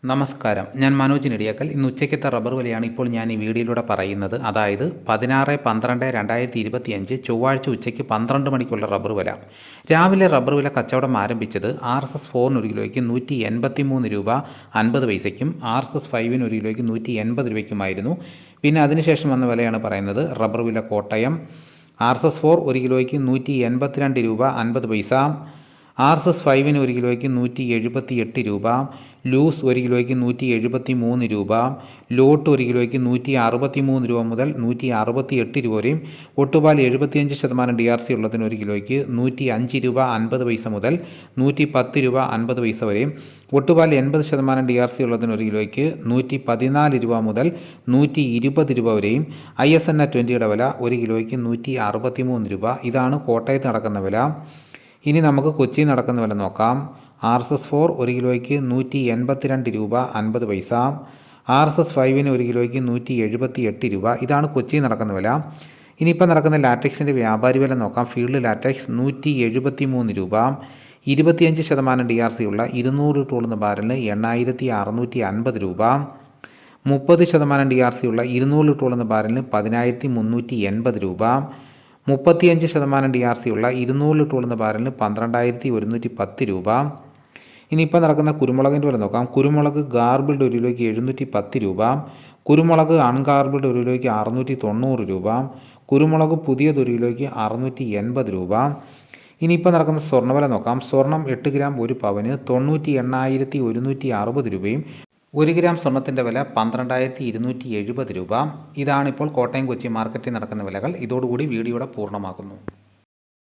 നമസ്കാരം, ഞാൻ മനോജ് നെടിയാക്കൽ. ഇന്ന് ഉച്ചയ്ക്കത്തെ റബ്ബർ വിലയാണ് ഇപ്പോൾ ഞാൻ ഈ വീഡിയോയിലൂടെ പറയുന്നത്. അതായത് 16/12/2025 ചൊവ്വാഴ്ച ഉച്ചയ്ക്ക് 12 മണിക്കുള്ള റബ്ബർ വില. രാവിലെ റബ്ബർ വില കച്ചവടം ആരംഭിച്ചത് RSS 4 ഒരു കിലോയ്ക്ക് 183 രൂപ 50 പൈസയ്ക്കും RSS 5 ഒരു കിലോയ്ക്ക് 180 രൂപയ്ക്കുമായിരുന്നു. പിന്നെ അതിനുശേഷം വന്ന വിലയാണ് പറയുന്നത്. റബ്ബർ വില കോട്ടയം RSS 4 ഒരു കിലോയ്ക്ക് 182 രൂപ 50 പൈസ, RSS 5 ഒരു കിലോയ്ക്ക് 178 രൂപ, ലൂസ് ഒരു കിലോയ്ക്ക് 173 രൂപ, ലോട്ട് ഒരു കിലോയ്ക്ക് 163 രൂപ മുതൽ 168 രൂപ വരെയും, ഒട്ടുപാൽ 75% DRC ഉള്ളതിന് ഒരു കിലോയ്ക്ക് 105 രൂപ 50 പൈസ മുതൽ 110 രൂപ 50 പൈസ വരെയും, ഒട്ടുപാൽ 80% DRC ഉള്ളതിന് ഒരു കിലോയ്ക്ക് 114 രൂപ മുതൽ 120 രൂപ വരെയും, ISNA 20യുടെ വില ഒരു കിലോയ്ക്ക് 163 രൂപ. ഇതാണ് കോട്ടയത്ത് നടക്കുന്ന വില. ഇനി നമുക്ക് കൊച്ചിയിൽ നടക്കുന്ന വില നോക്കാം. RSS 4 ഒരു കിലോയ്ക്ക് 182 രൂപ 50 പൈസ, RSS 5 ഒരു കിലോയ്ക്ക് 178 രൂപ. ഇതാണ് കൊച്ചിയിൽ നടക്കുന്ന വില. ഇനിയിപ്പോൾ നടക്കുന്ന ലാറ്റക്സിൻ്റെ വ്യാപാരി വില നോക്കാം. ഫീൽഡ് ലാറ്റക്സ് 173 രൂപ. 25% DRC ഉള്ള 200 ടൂളുന്ന ബാരലിന് 8650 രൂപ. 30% DRC ഉള്ള 200 ടൂളുന്ന ബാരലിന് 10380 രൂപ. 35% DRC ഉള്ള 200 ടൂളുന്ന ബാരലിന് 12110 രൂപ. ഇനിയിപ്പോൾ നടക്കുന്ന കുരുമുളകിൻ്റെ വില നോക്കാം. കുരുമുളക് ഗാർബിൾഡ് ഒരു കിലോയ്ക്ക് 710 രൂപ, കുരുമുളക് അൺഗാർബിൾഡ് ഒരു കിലോയ്ക്ക് 690 രൂപ, കുരുമുളക് പുതിയത് ഒരു കിലോയ്ക്ക് 680 രൂപ. ഇനിയിപ്പോൾ നടക്കുന്ന സ്വർണ്ണവില നോക്കാം. സ്വർണം 8 ഗ്രാം ഒരു പവന് 98,160 രൂപയും, 1 ഗ്രാം സ്വർണ്ണത്തിൻ്റെ വില 12,270 രൂപ. ഇതാണിപ്പോൾ കോട്ടയം കൊച്ചി മാർക്കറ്റിൽ നടക്കുന്ന വിലകൾ. ഇതോടുകൂടി വീഡിയോയുടെ പൂർണ്ണമാകുന്നു.